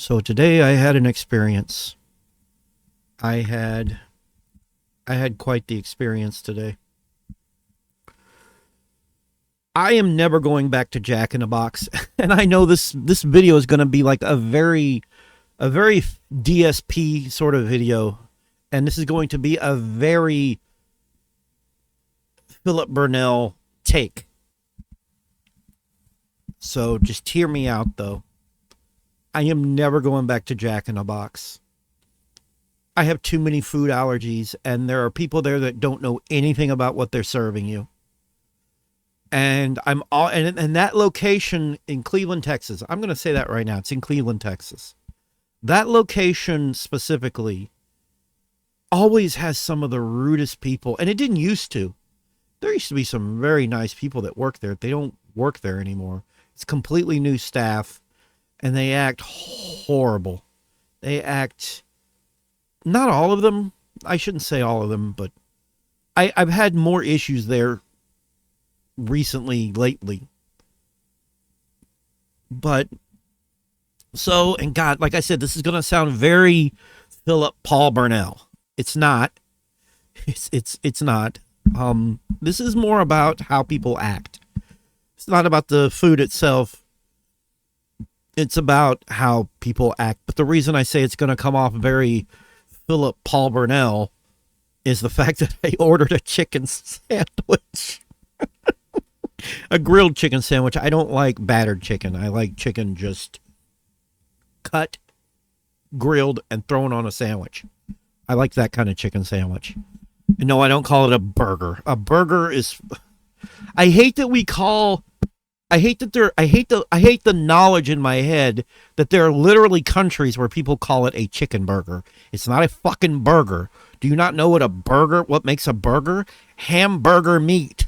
So today I had an experience. I had I had quite the experience today. I am never going back to Jack in the Box, and I know this video is going to be like a very DSP sort of video, and this is going to be a very Philip Burnell take. So just hear me out though. I am never going back to Jack in the Box. I have too many food allergies, and there are people there that don't know anything about what they're serving you. And I'm all and that location in Cleveland, Texas. I'm going to say that right now. It's in Cleveland, Texas. That location specifically always has some of the rudest people, and it didn't used to. There used to be some very nice people that work there. They don't work there anymore. It's completely new staff, and they act horrible. They act, not all of them. I shouldn't say all of them, but I've had more issues there lately. But so, and God, like I said, this is going to sound very Philip Paul Burnell. It's not. It's not. This is more about how people act. It's not about the food itself. It's about how people act. But the reason I say it's going to come off very Philip Paul Burnell is the fact that I ordered a chicken sandwich. A grilled chicken sandwich. I don't like battered chicken. I like chicken just cut, grilled, and thrown on a sandwich. I like that kind of chicken sandwich. And no, I don't call it a burger. A burger is... I hate that we call... I hate the knowledge in my head that there are literally countries where people call it a chicken burger. It's not a fucking burger. Do you not know what makes a burger? Hamburger meat.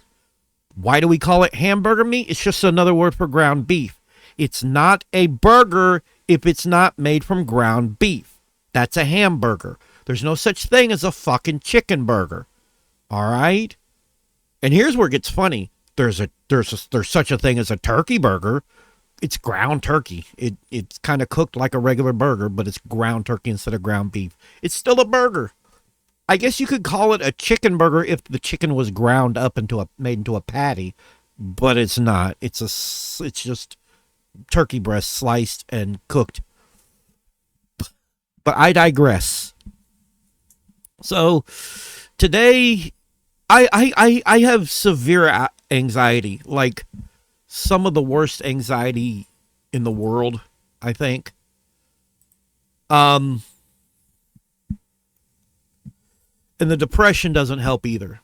Why do we call it hamburger meat? It's just another word for ground beef. It's not a burger if it's not made from ground beef. That's a hamburger. There's no such thing as a fucking chicken burger. All right? And here's where it gets funny. There's such a thing as a turkey burger. It's ground turkey. It's kind of cooked like a regular burger, but it's ground turkey instead of ground beef. It's still a burger. I guess you could call it a chicken burger if the chicken was ground up made into a patty, but it's not. It's just turkey breast sliced and cooked. But I digress. So today I have severe anxiety, like some of the worst anxiety in the world, I think. And the depression doesn't help either.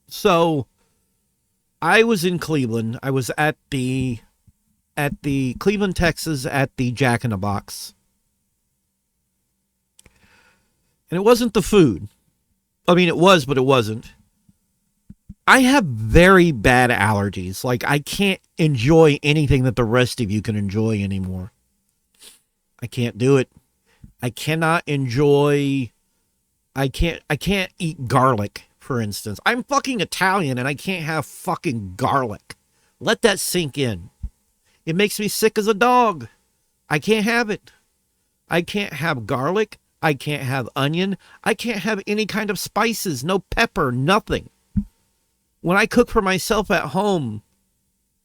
So I was in Cleveland. I was at the Cleveland, Texas, at the Jack in the Box. And it wasn't the food. I mean, it was, but it wasn't. I have very bad allergies. Like, I can't enjoy anything that the rest of you can enjoy anymore. I can't do it. I cannot enjoy... I can't eat garlic, for instance. I'm fucking Italian and I can't have fucking garlic. Let that sink in. It makes me sick as a dog. I can't have it. I can't have garlic. I can't have onion. I can't have any kind of spices. No pepper, nothing. When I cook for myself at home,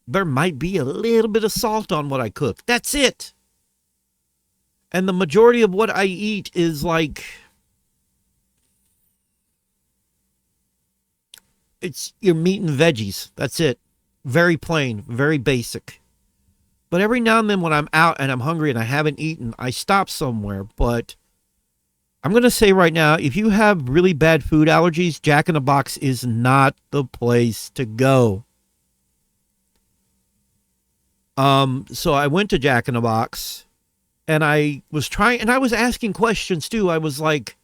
there might be a little bit of salt on what I cook. That's it. And the majority of what I eat is like... It's your meat and veggies. That's it. Very plain, very basic. But every now and then when I'm out and I'm hungry and I haven't eaten, I stop somewhere. But I'm going to say right now, if you have really bad food allergies, Jack in the Box is not the place to go. So I went to Jack in the Box and I was asking questions too. I was like,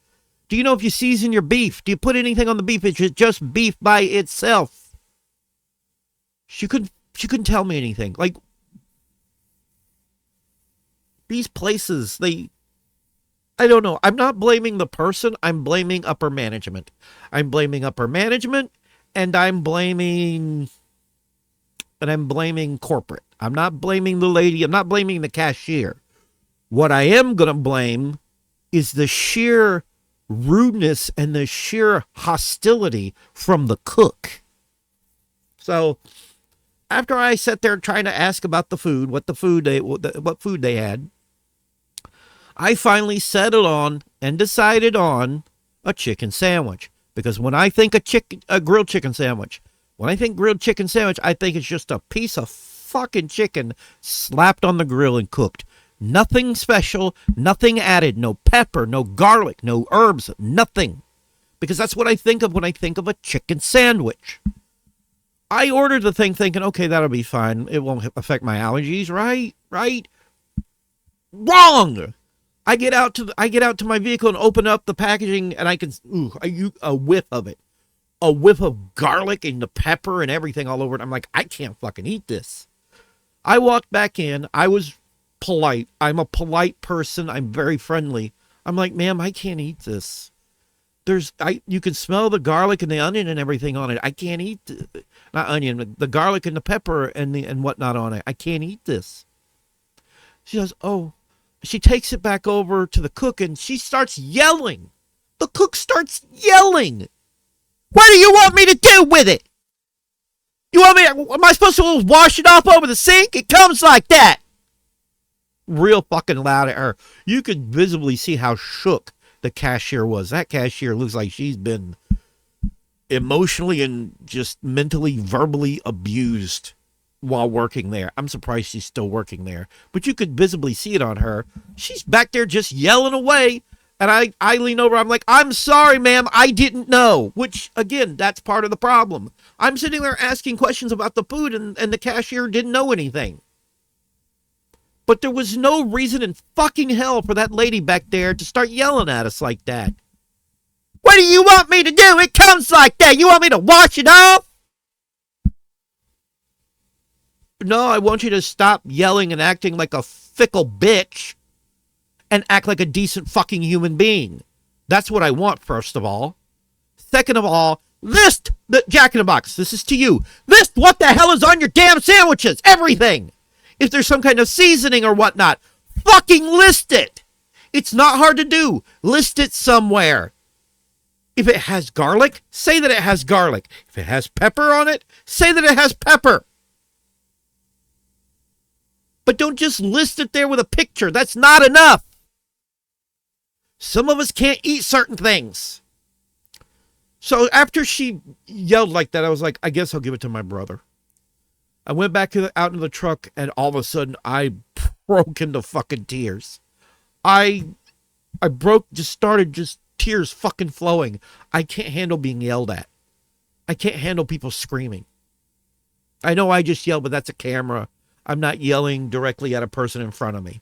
do you know if you season your beef? Do you put anything on the beef? It's just beef by itself. She couldn't tell me anything. Like, these places, I don't know. I'm not blaming the person. I'm blaming upper management. I'm blaming upper management, and I'm blaming corporate. I'm not blaming the lady. I'm not blaming the cashier. What I am going to blame is the sheer rudeness and the sheer hostility from the cook. So after I sat there trying to ask about the food, what food they had, I finally settled on and decided on a chicken sandwich. Because when I think a grilled chicken sandwich, I think it's just a piece of fucking chicken slapped on the grill and cooked. Nothing special, nothing added, no pepper, no garlic, no herbs, nothing. Because that's what I think of when I think of a chicken sandwich. I ordered the thing thinking, okay, that'll be fine. It won't affect my allergies, right? Right? Wrong! I get out to my vehicle and open up the packaging, and I can a whiff of it. A whiff of garlic and the pepper and everything all over it. I'm like, I can't fucking eat this. I walked back in. I was polite. I'm a polite person. I'm very friendly. I'm like, ma'am, I can't eat this. You can smell the garlic and the onion and everything on it. I can't eat not onion, the garlic and the pepper and whatnot on it. I can't eat this. She goes, oh. She takes it back over to the cook and she starts yelling. The cook starts yelling. What do you want me to do with it? Am I supposed to wash it off over the sink? It comes like that. Real fucking loud at her. You could visibly see how shook the cashier was. That cashier looks like she's been emotionally and just mentally, verbally abused while working there. I'm surprised she's still working there. But you could visibly see it on her. She's back there just yelling away. And I lean over. I'm like, I'm sorry, ma'am. I didn't know. Which, again, that's part of the problem. I'm sitting there asking questions about the food and the cashier didn't know anything. But there was no reason in fucking hell for that lady back there to start yelling at us like that. What do you want me to do? It comes like that. You want me to wash it off? No, I want you to stop yelling and acting like a fickle bitch and act like a decent fucking human being. That's what I want, first of all. Second of all, list the Jack in the Box. This is to you. List what the hell is on your damn sandwiches. Everything. If there's some kind of seasoning or whatnot, fucking list it. It's not hard to do. List it somewhere. If it has garlic, say that it has garlic. If it has pepper on it, say that it has pepper. But don't just list it there with a picture. That's not enough. Some of us can't eat certain things. So after she yelled like that, I was like, I guess I'll give it to my brother. I went back out in the truck, and all of a sudden, I broke into fucking tears. I started tears fucking flowing. I can't handle being yelled at. I can't handle people screaming. I know I just yelled, but that's a camera. I'm not yelling directly at a person in front of me.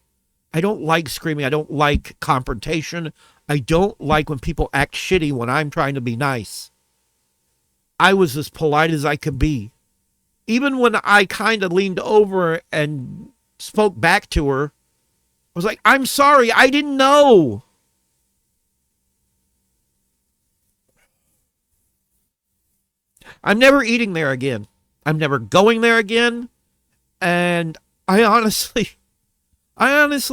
I don't like screaming. I don't like confrontation. I don't like when people act shitty when I'm trying to be nice. I was as polite as I could be. Even when I kind of leaned over and spoke back to her, I was like, I'm sorry, I didn't know. I'm never eating there again. I'm never going there again. And I honestly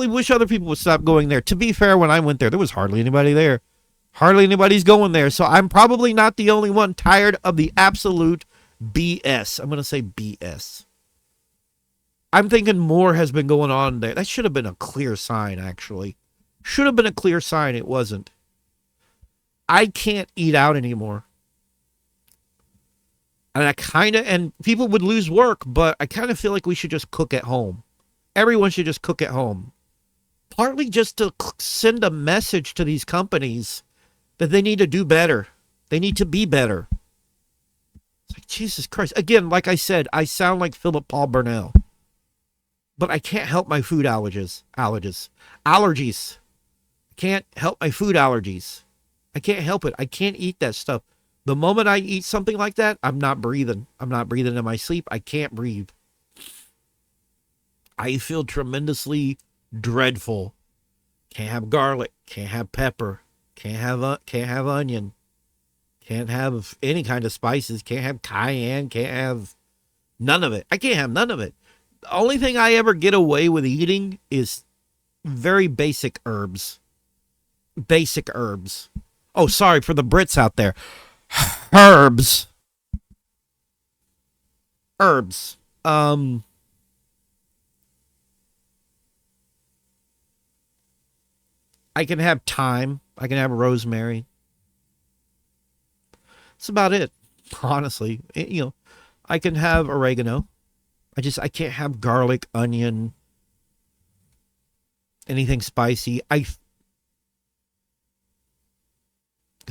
wish other people would stop going there. To be fair, when I went there was hardly anybody there. Hardly anybody's going there. So I'm probably not the only one tired of the absolute BS. I'm going to say BS. I'm thinking more has been going on there. That should have been a clear sign, actually. Should have been a clear sign. It wasn't. I can't eat out anymore. And people would lose work, but I kind of feel like we should just cook at home. Everyone should just cook at home. Partly just to send a message to these companies that they need to do better. They need to be better. It's like, Jesus Christ. Again, like I said, I sound like Philip Paul Burnell. But I can't help my food allergies. Allergies. Can't help my food allergies. I can't help it. I can't eat that stuff. The moment I eat something like that, I'm not breathing. I'm not breathing in my sleep. I can't breathe. I feel tremendously dreadful. Can't have garlic. Can't have pepper. Can't have onion. Can't have any kind of spices. Can't have cayenne. Can't have none of it. I can't have none of it. The only thing I ever get away with eating is very basic herbs. Basic herbs. Oh, sorry for the Brits out there. Herbs. Herbs. I can have thyme. I can have rosemary. That's about it. Honestly, I can have oregano. I can't have garlic, onion, anything spicy. Because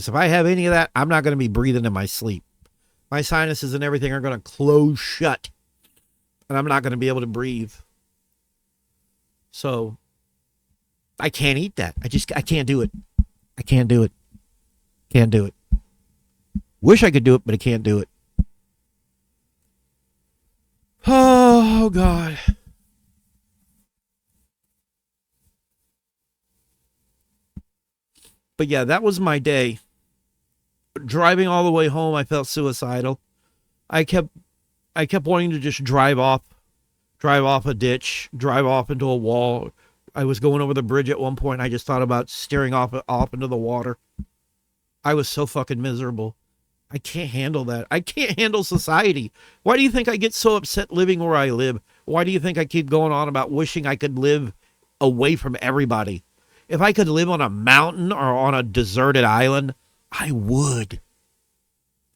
if I have any of that, I'm not going to be breathing in my sleep. My sinuses and everything are going to close shut, and I'm not going to be able to breathe. So I can't eat that. I can't do it. I can't do it. Can't do it. Wish I could do it, but I can't do it. Oh, God. But yeah, that was my day. Driving all the way home, I felt suicidal. I kept wanting to just drive off a ditch, drive off into a wall. I was going over the bridge at one point. I just thought about steering off into the water. I was so fucking miserable. I can't handle that. I can't handle society. Why do you think I get so upset living where I live? Why do you think I keep going on about wishing I could live away from everybody? If I could live on a mountain or on a deserted island, I would.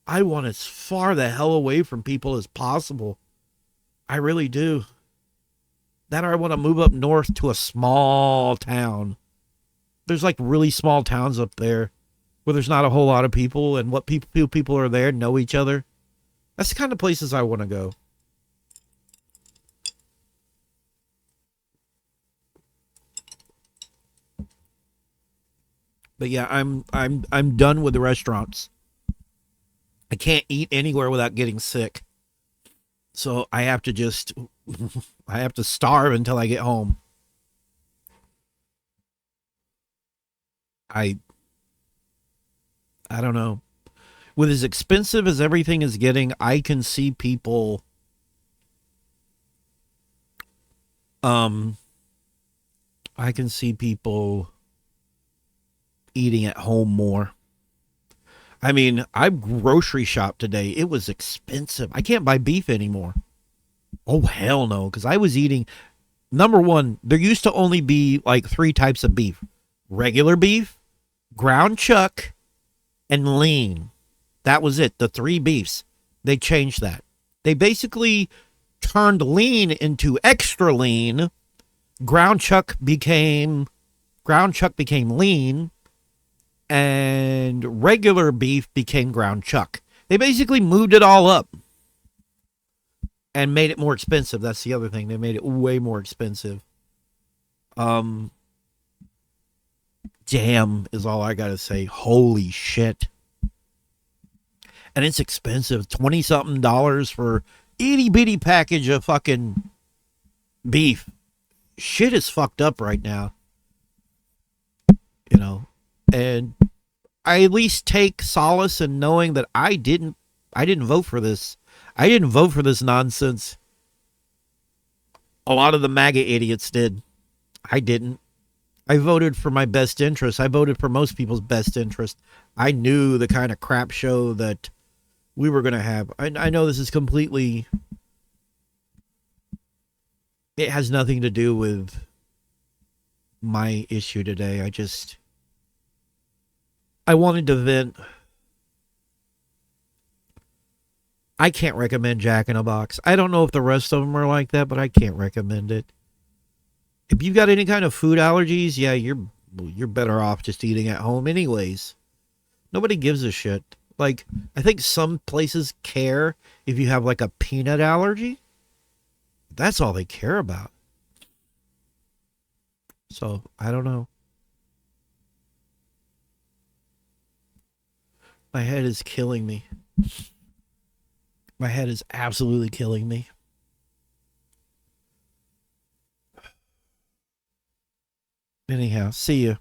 I want as far the hell away from people as possible. I really do. That or I want to move up north to a small town. There's like really small towns up there where there's not a whole lot of people, and what people are there know each other. That's the kind of places I want to go. But yeah, I'm done with the restaurants. I can't eat anywhere without getting sick. So I have to starve until I get home. I don't know. With as expensive as everything is getting, I can see people um I can see people eating at home more. I mean, I grocery shopped today. It was expensive. I can't buy beef anymore. Oh, hell no. Because I was eating, number one, there used to only be like three types of beef: regular beef, ground chuck, and lean. That was it. The three beefs. They changed that. They basically turned lean into extra lean. Ground chuck became lean, and regular beef became ground chuck. They basically moved it all up and made it more expensive. That's the other thing. They made it way more expensive. Damn is all I gotta say. Holy shit. And it's expensive. 20 something dollars for itty bitty package of fucking beef. Shit is fucked up right now. And I at least take solace in knowing that I didn't vote for this. I didn't vote for this nonsense. A lot of the MAGA idiots did. I didn't. I voted for my best interest. I voted for most people's best interest. I knew the kind of crap show that we were going to have. I know this is completely... It has nothing to do with my issue today. I wanted to vent. I can't recommend Jack in a Box. I don't know if the rest of them are like that, but I can't recommend it. If you've got any kind of food allergies, yeah, you're better off just eating at home anyways. Nobody gives a shit. Like, I think some places care if you have like a peanut allergy. That's all they care about. So, I don't know. My head is killing me. My head is absolutely killing me. Anyhow, see you.